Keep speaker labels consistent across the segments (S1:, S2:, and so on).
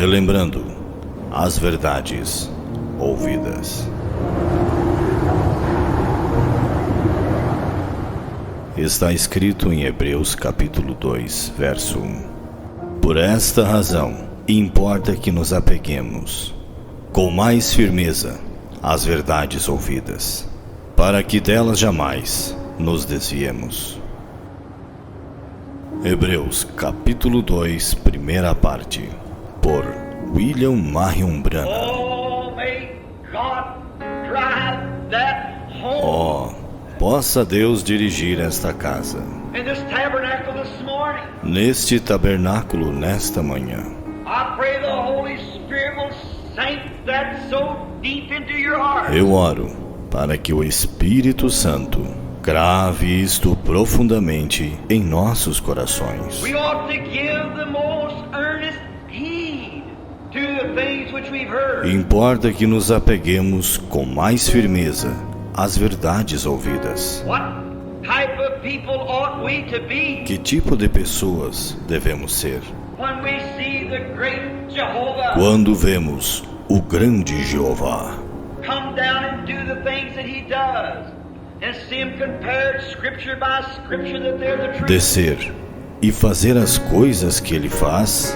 S1: relembrando as verdades ouvidas. Está escrito em Hebreus capítulo 2, verso 1. Por esta razão, importa que nos apeguemos com mais firmeza às verdades ouvidas, para que delas jamais nos desviemos. Hebreus capítulo 2, primeira parte, por William Marion Branham. Possa Deus dirigir esta casa, neste tabernáculo nesta manhã. Eu oro para que o Espírito Santo grave isto profundamente em nossos corações. Importa que nos apeguemos com mais firmeza às verdades ouvidas. Que tipo de pessoas devemos ser? Quando vemos o grande Jeová descer e fazer as coisas que ele faz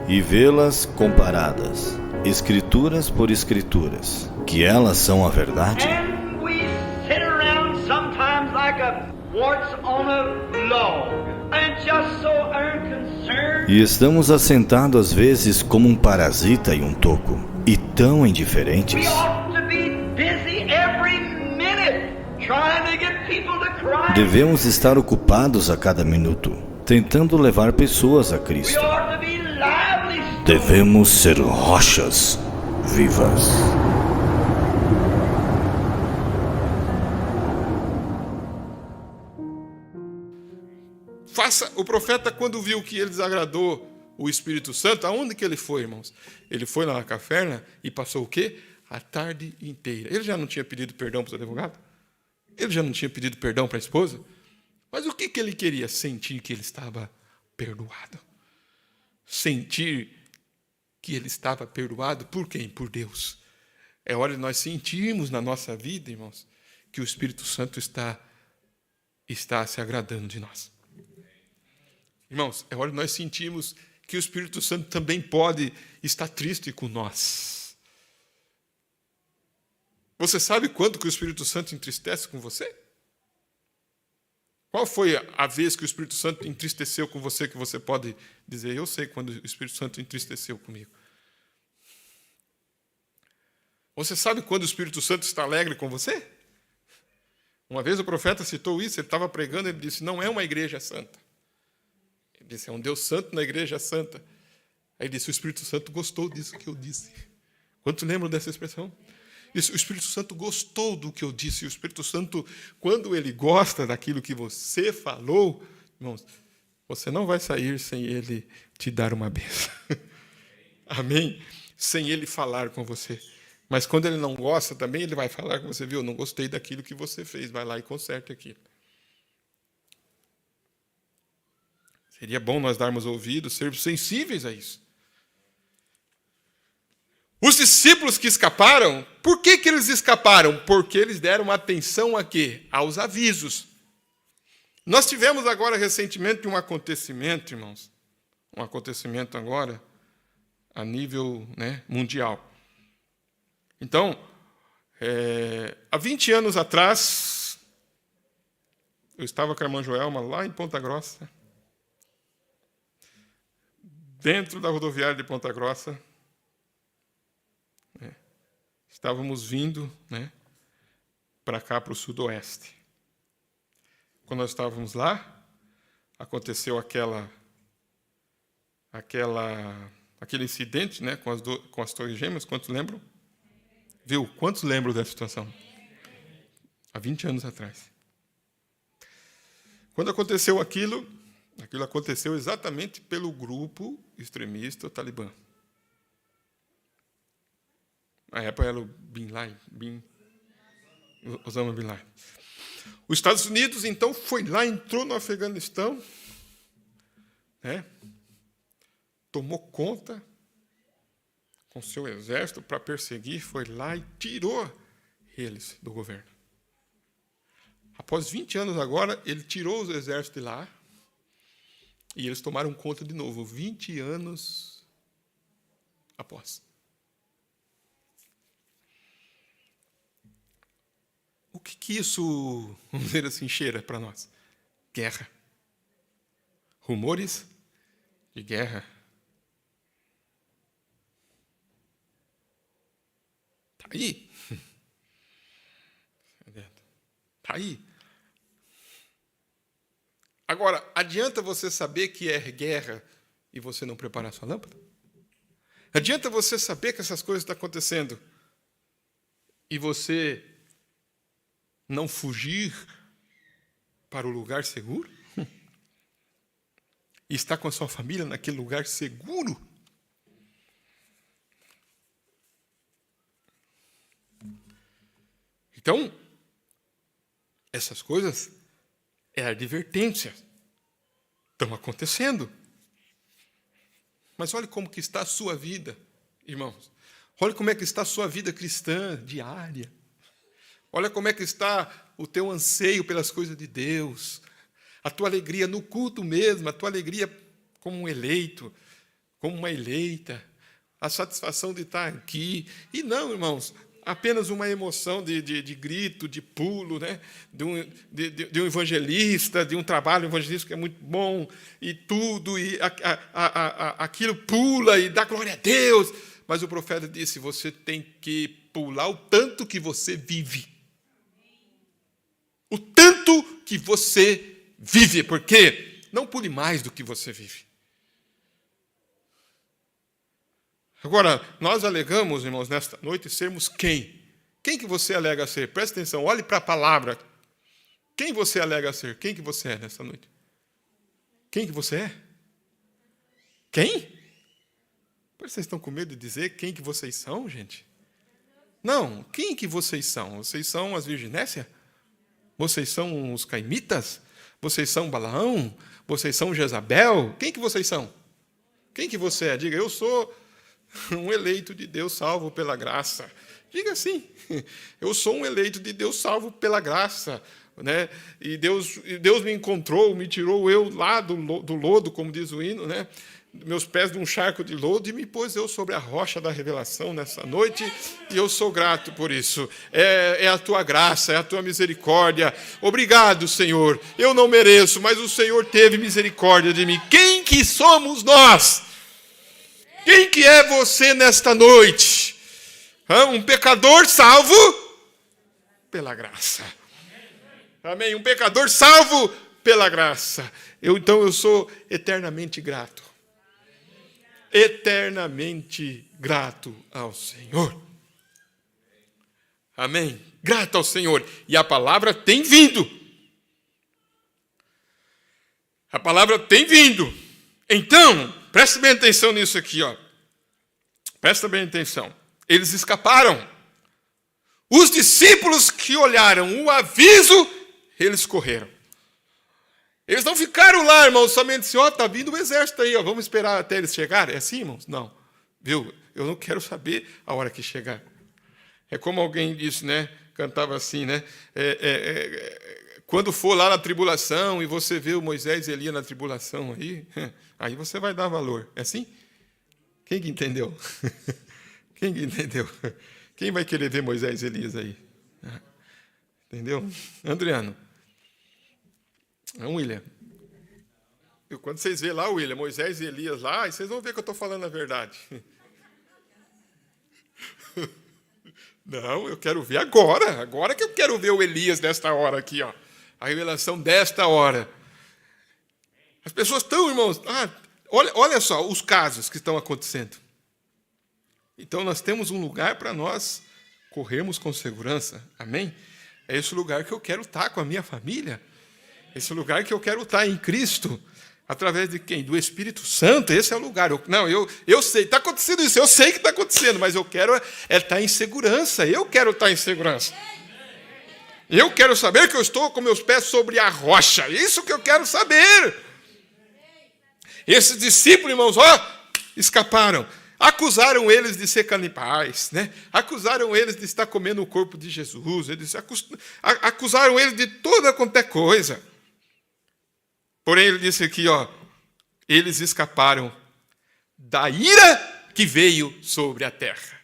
S1: e vê-las comparadas, escrituras por escrituras, que elas são a verdade. E estamos assentados às vezes como um parasita em um toco, e tão indiferentes. Devemos estar ocupados a cada minuto, tentando levar pessoas a Cristo. Devemos ser rochas vivas.
S2: O profeta, quando viu que ele desagradou o Espírito Santo, aonde que ele foi, irmãos? Ele foi lá na caverna e passou o quê? A tarde inteira. Ele já não tinha pedido perdão para o advogado? Ele já não tinha pedido perdão para a esposa? Mas o que ele queria? Sentir que ele estava perdoado. Sentir que ele estava perdoado por quem? Por Deus. É hora de nós sentirmos na nossa vida, irmãos, que o Espírito Santo está se agradando de nós. Irmãos, é hora de nós sentirmos que o Espírito Santo também pode estar triste com nós. Você sabe quando que o Espírito Santo entristece com você? Qual foi a vez que o Espírito Santo entristeceu com você que você pode dizer, eu sei quando o Espírito Santo entristeceu comigo? Você sabe quando o Espírito Santo está alegre com você? Uma vez o profeta citou isso, ele estava pregando, ele disse, não é uma igreja santa. Ele disse, é um Deus santo na igreja santa. Aí ele disse, o Espírito Santo gostou disso que eu disse. Quantos lembram dessa expressão? Isso, o Espírito Santo gostou do que eu disse. E o Espírito Santo, quando ele gosta daquilo que você falou, irmãos, você não vai sair sem ele te dar uma bênção. Amém? Sem ele falar com você. Mas quando ele não gosta também, ele vai falar com você, viu? Eu não gostei daquilo que você fez. Vai lá e conserte aquilo. Seria bom nós darmos ouvidos, sermos sensíveis a isso. Os discípulos que escaparam, por que eles escaparam? Porque eles deram atenção a quê? Aos avisos. Nós tivemos agora recentemente um acontecimento, irmãos. Um acontecimento agora a nível, mundial. Então, há 20 anos atrás, eu estava com a irmã Joelma lá em Ponta Grossa, dentro da rodoviária de Ponta Grossa, estávamos vindo para cá, para o sudoeste. Quando nós estávamos lá, aconteceu aquele incidente com as torres gêmeas, quantos lembram? Viu? Quantos lembram dessa situação? Há 20 anos atrás. Quando aconteceu aquilo aconteceu exatamente pelo grupo extremista, o Talibã. Na época era o Osama Bin Laden. Os Estados Unidos, então, foi lá, entrou no Afeganistão, tomou conta, com seu exército para perseguir, foi lá e tirou eles do governo. Após 20 anos agora, ele tirou os exércitos de lá e eles tomaram conta de novo, 20 anos após. O que isso, vamos dizer assim, cheira para nós? Guerra. Rumores de guerra. Está aí. Está aí. Agora, adianta você saber que é guerra e você não preparar sua lâmpada? Adianta você saber que essas coisas estão acontecendo e você não fugir para o lugar seguro? E estar com a sua família naquele lugar seguro? Então, essas coisas é advertência. Estão acontecendo. Mas olhe como que está a sua vida, irmãos. Olha como é que está a sua vida cristã diária. Olha como é que está o teu anseio pelas coisas de Deus. A tua alegria no culto mesmo, a tua alegria como um eleito, como uma eleita. A satisfação de estar aqui. E não, irmãos, apenas uma emoção de grito, de pulo, né? de um evangelista, de um trabalho evangelístico que é muito bom, e tudo, e aquilo pula e dá glória a Deus. Mas o profeta disse, você tem que pular o tanto que você vive. O tanto que você vive, porque não pule mais do que você vive. Agora, nós alegamos, irmãos, nesta noite, sermos quem? Quem que você alega ser? Presta atenção, olhe para a palavra. Quem você alega ser? Quem que você é nesta noite? Quem que você é? Quem? Vocês estão com medo de dizer quem que vocês são, gente? Não, quem que vocês são? Vocês são as virginécias? Vocês são os caimitas? Vocês são Balaão? Vocês são Jezabel? Quem que vocês são? Quem que você é? Diga, eu sou um eleito de Deus salvo pela graça. Diga assim, eu sou um eleito de Deus salvo pela graça. Né? E Deus me encontrou, me tirou eu lá do lodo, como diz o hino, né? Meus pés de um charco de lodo, e me pôs eu sobre a rocha da revelação nessa noite, e eu sou grato por isso. É a tua graça, é a tua misericórdia. Obrigado, Senhor. Eu não mereço, mas o Senhor teve misericórdia de mim. Quem que somos nós? Quem que é você nesta noite? Um pecador salvo pela graça. Amém? Um pecador salvo pela graça. Então eu sou eternamente grato. Eternamente grato ao Senhor. Amém? Grato ao Senhor. E a palavra tem vindo. A palavra tem vindo. Então, presta bem atenção nisso aqui, ó. Presta bem atenção. Eles escaparam. Os discípulos que olharam o aviso, eles correram. Eles não ficaram lá, irmãos, somente assim, ó, está vindo o exército aí, ó, vamos esperar até eles chegarem. É assim, irmãos? Não. Viu? Eu não quero saber a hora que chegar. É como alguém disse, né? Cantava assim, né? Quando for lá na tribulação e você vê o Moisés e Elias na tribulação aí você vai dar valor. É assim? Quem que entendeu? Quem que entendeu? Quem vai querer ver Moisés e Elias aí? Entendeu? Adriano. William. Quando vocês verem lá, William, Moisés e Elias lá, aí vocês vão ver que eu estou falando a verdade. Não, eu quero ver agora. Agora que eu quero ver o Elias desta hora aqui, ó. A revelação desta hora. As pessoas estão, irmãos... olha só os casos que estão acontecendo. Então, nós temos um lugar para nós corrermos com segurança. Amém? É esse lugar que eu quero estar com a minha família. Esse lugar que eu quero estar em Cristo. Através de quem? Do Espírito Santo. Esse é o lugar. Eu sei, está acontecendo isso. Eu sei que está acontecendo, mas eu quero estar em segurança. Eu quero estar em segurança. Eu quero saber que eu estou com meus pés sobre a rocha. Isso que eu quero saber. Esses discípulos, irmãos, escaparam. Acusaram eles de ser canibais, né? Acusaram eles de estar comendo o corpo de Jesus. Eles acusaram eles de toda quanto é coisa. Porém, ele disse aqui, eles escaparam da ira que veio sobre a terra.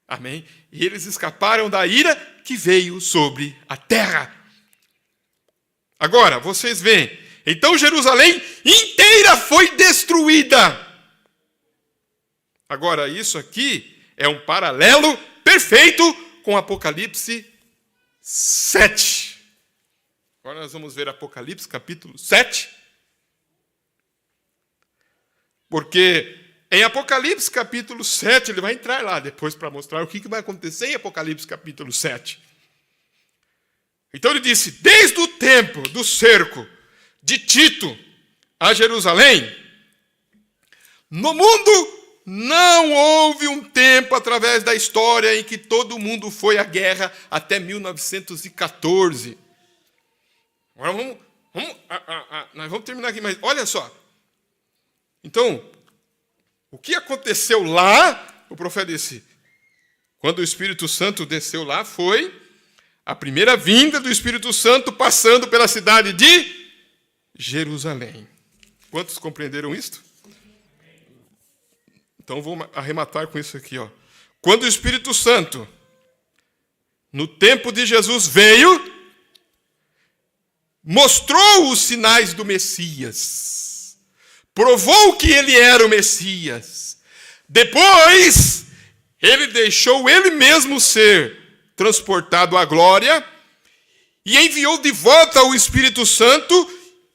S2: Amém? E eles escaparam da ira que veio sobre a terra. Agora, vocês veem. Então, Jerusalém inteira foi destruída. Agora, isso aqui é um paralelo perfeito com Apocalipse 7. Agora nós vamos ver Apocalipse capítulo 7. Porque em Apocalipse capítulo 7, ele vai entrar lá depois para mostrar o que vai acontecer em Apocalipse capítulo 7. Então ele disse, desde o tempo do cerco de Tito a Jerusalém, no mundo não houve um tempo através da história em que todo mundo foi à guerra até 1914. Agora nós vamos terminar aqui, mas olha só. Então, o que aconteceu lá, o profeta disse, quando o Espírito Santo desceu lá, foi a primeira vinda do Espírito Santo passando pela cidade de Jerusalém. Quantos compreenderam isto? Então, vou arrematar com isso aqui. Quando o Espírito Santo, no tempo de Jesus, veio, mostrou os sinais do Messias, provou que ele era o Messias. Depois, ele deixou ele mesmo ser transportado à glória e enviou de volta o Espírito Santo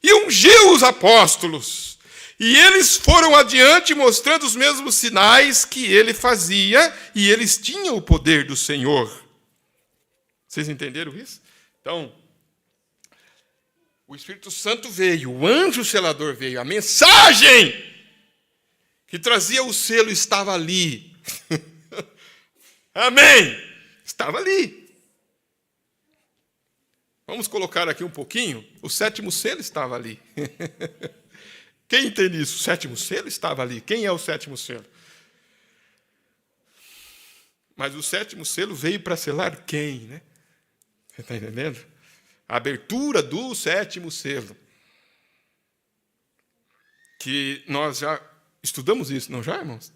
S2: e ungiu os apóstolos. E eles foram adiante mostrando os mesmos sinais que ele fazia, e eles tinham o poder do Senhor. Vocês entenderam isso? Então, o Espírito Santo veio, o anjo selador veio, a mensagem que trazia o selo estava ali. Amém? Estava ali. Vamos colocar aqui um pouquinho. O 7º selo estava ali. Quem entende isso? O 7º selo estava ali. Quem é o 7º selo? Mas o 7º selo veio para selar quem, né? Você está entendendo? A abertura do 7º selo. Que nós já estudamos isso, não já, irmãos?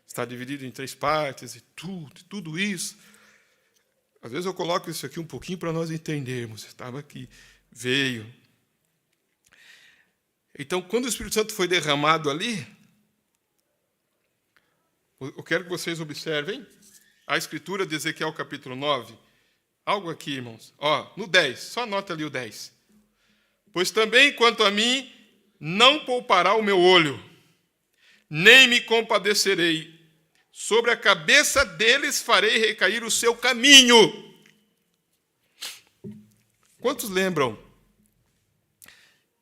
S2: Está dividido em 3 partes e tudo isso. Às vezes eu coloco isso aqui um pouquinho para nós entendermos. Estava aqui, veio. Então, quando o Espírito Santo foi derramado ali, eu quero que vocês observem a Escritura de Ezequiel capítulo 9. Algo aqui, irmãos. No 10, só anota ali o 10. Pois também, quanto a mim, não poupará o meu olho, nem me compadecerei. Sobre a cabeça deles farei recair o seu caminho. Quantos lembram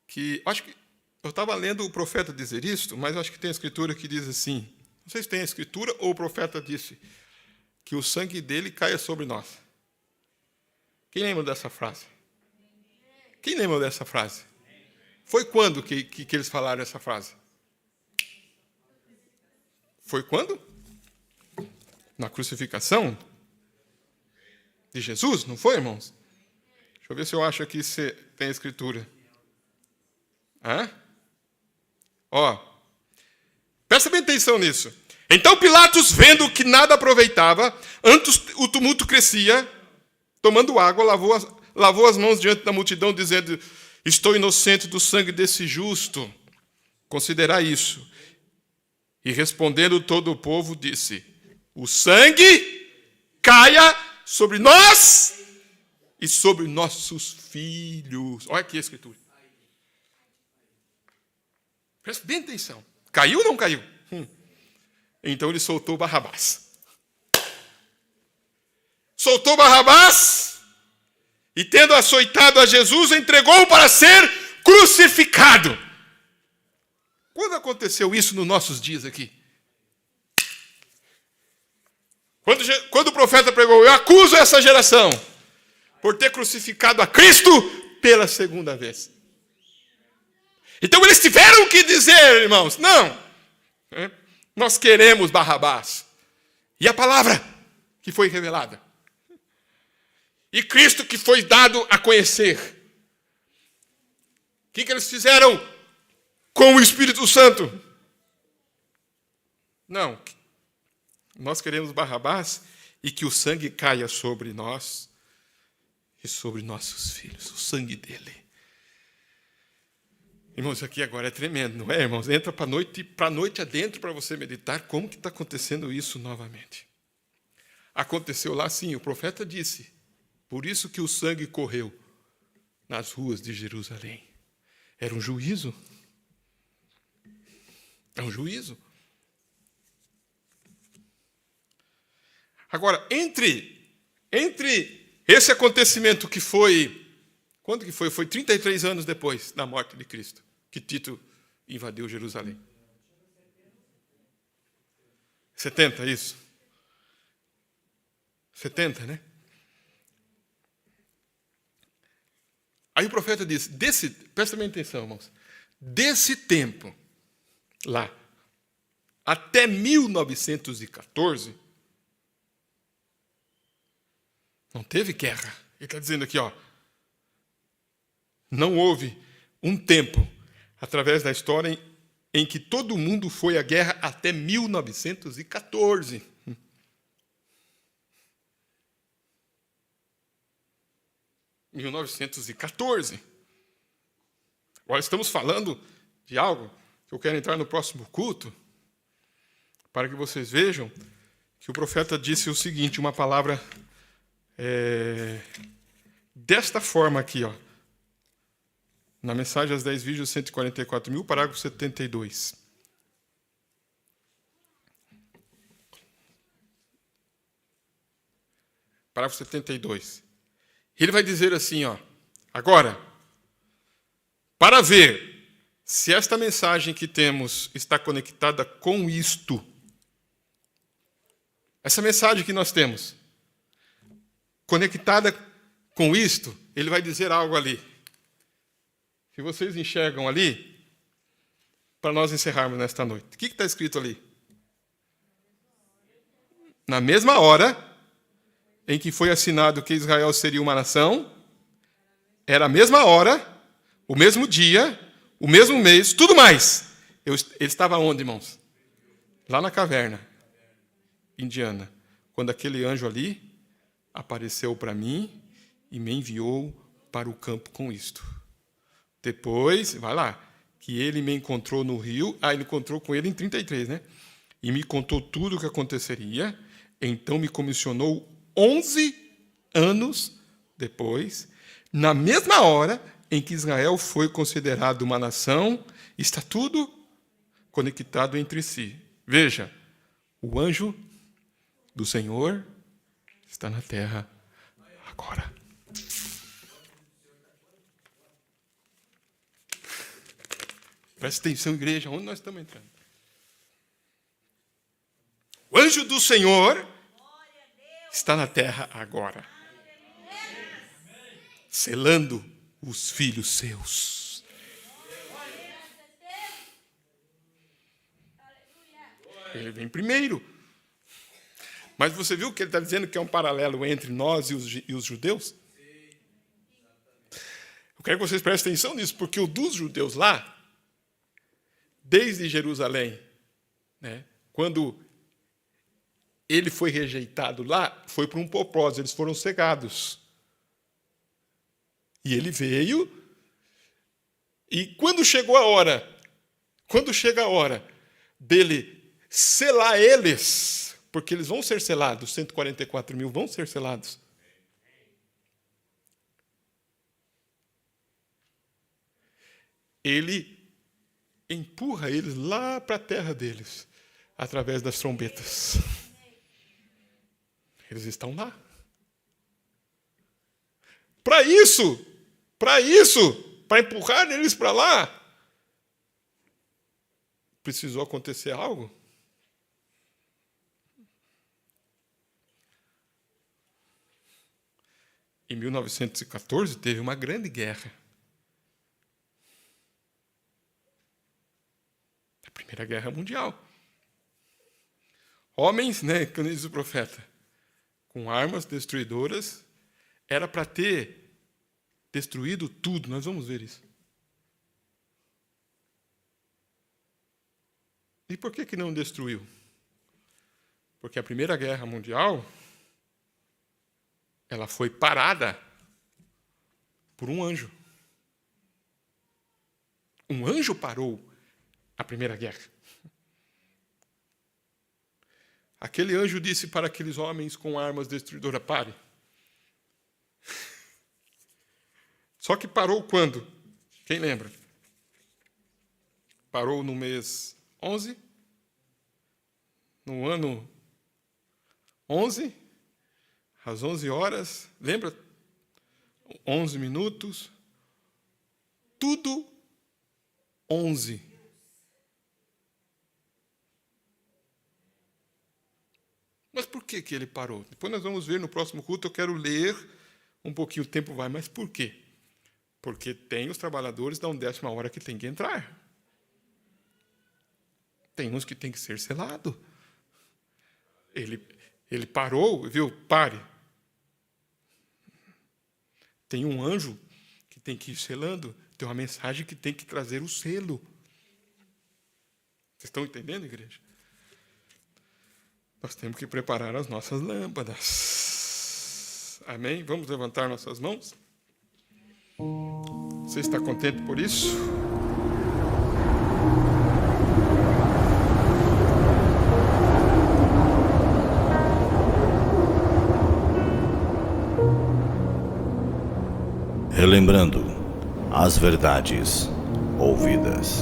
S2: que... Acho que eu estava lendo o profeta dizer isto, mas acho que tem a Escritura que diz assim, não sei se tem a Escritura ou o profeta disse, que o sangue dele caia sobre nós. Quem lembra dessa frase? Quem lembra dessa frase? Foi quando que eles falaram essa frase? Foi quando? Na crucificação de Jesus, não foi, irmãos? Deixa eu ver se eu acho aqui se tem a Escritura. Presta bem atenção nisso. Então Pilatos, vendo que nada aproveitava, antes o tumulto crescia, tomando água, lavou as mãos diante da multidão, dizendo, estou inocente do sangue desse justo. Considerai isso. E respondendo todo o povo, disse, o sangue caia sobre nós e sobre nossos filhos. Olha aqui a Escritura. Presta bem atenção. Caiu ou não caiu? Então ele soltou Barrabás. Soltou Barrabás e, tendo açoitado a Jesus, entregou-o para ser crucificado. Quando aconteceu isso nos nossos dias aqui? Quando o profeta pregou, eu acuso essa geração por ter crucificado a Cristo pela segunda vez. Então eles tiveram que dizer, irmãos, Nós queremos Barrabás. E a palavra que foi revelada. E Cristo que foi dado a conhecer. O que eles fizeram com o Espírito Santo? Não. Nós queremos Barrabás e que o sangue caia sobre nós e sobre nossos filhos. O sangue dele. Irmãos, isso aqui agora é tremendo, não é, irmãos? Entra para a noite adentro para você meditar como que está acontecendo isso novamente. Aconteceu lá sim, o profeta disse, por isso que o sangue correu nas ruas de Jerusalém. Era um juízo. É um juízo. Agora, entre esse acontecimento que foi... Quando que foi? Foi 33 anos depois da morte de Cristo, que Tito invadiu Jerusalém. 70, isso. 70, né? Aí o profeta diz, presta bem atenção, irmãos, desse tempo, lá, até 1914, não teve guerra. Ele está dizendo aqui, ó, não houve um tempo, através da história, em que todo mundo foi à guerra até 1914. 1914. Agora estamos falando de algo que eu quero entrar no próximo culto, para que vocês vejam que o profeta disse o seguinte, uma palavra desta forma aqui, ó, na mensagem às 10 vídeos 144.000, parágrafo 72. Parágrafo 72. Ele vai dizer assim, ó, agora, para ver se esta mensagem que temos está conectada com isto, essa mensagem que nós temos, conectada com isto, ele vai dizer algo ali. Se vocês enxergam ali, para nós encerrarmos nesta noite. O que está escrito ali? Na mesma hora em que foi assinado que Israel seria uma nação, era a mesma hora, o mesmo dia, o mesmo mês, tudo mais. Ele estava onde, irmãos? Lá na caverna indiana, quando aquele anjo ali apareceu para mim e me enviou para o campo com isto. Depois, vai lá, que ele me encontrou no rio, ele encontrou com ele em 33, né? E me contou tudo o que aconteceria, então me comissionou 11 anos depois, na mesma hora em que Israel foi considerado uma nação, está tudo conectado entre si. Veja, o anjo do Senhor está na terra agora. Presta atenção, igreja, onde nós estamos entrando? O anjo do Senhor está na terra agora, selando os filhos seus. Ele vem primeiro. Mas você viu que ele está dizendo que é um paralelo entre nós e os judeus? Eu quero que vocês prestem atenção nisso, porque o dos judeus lá, desde Jerusalém, né, quando ele foi rejeitado lá, foi por um propósito, eles foram cegados. E ele veio, e quando chega a hora dele selar eles, porque eles vão ser selados, 144.000 vão ser selados. Ele empurra eles lá para a terra deles, através das trombetas. Eles estão lá. Para empurrar eles para lá, precisou acontecer algo. Em 1914 teve uma grande guerra. A Primeira Guerra Mundial. Homens, né, como diz o profeta, com armas destruidoras, era para ter destruído tudo. Nós vamos ver isso. E por que não destruiu? Porque a Primeira Guerra Mundial, ela foi parada por um anjo. Um anjo parou a Primeira Guerra. Aquele anjo disse para aqueles homens com armas destruidoras: pare. Só que parou quando? Quem lembra? Parou no mês 11? No ano 11? Às 11 horas? Lembra? 11 minutos. Tudo 11. Mas por que ele parou? Depois nós vamos ver no próximo culto. Eu quero ler um pouquinho, o tempo vai, mas por quê? Porque tem os trabalhadores da 10ª hora que tem que entrar. Tem uns que tem que ser selado. Ele parou, viu? Pare. Tem um anjo que tem que ir selando. Tem uma mensagem que tem que trazer o selo. Vocês estão entendendo, igreja? Nós temos que preparar as nossas lâmpadas. Amém? Vamos levantar nossas mãos? Você está contente por isso?
S1: Relembrando as verdades ouvidas.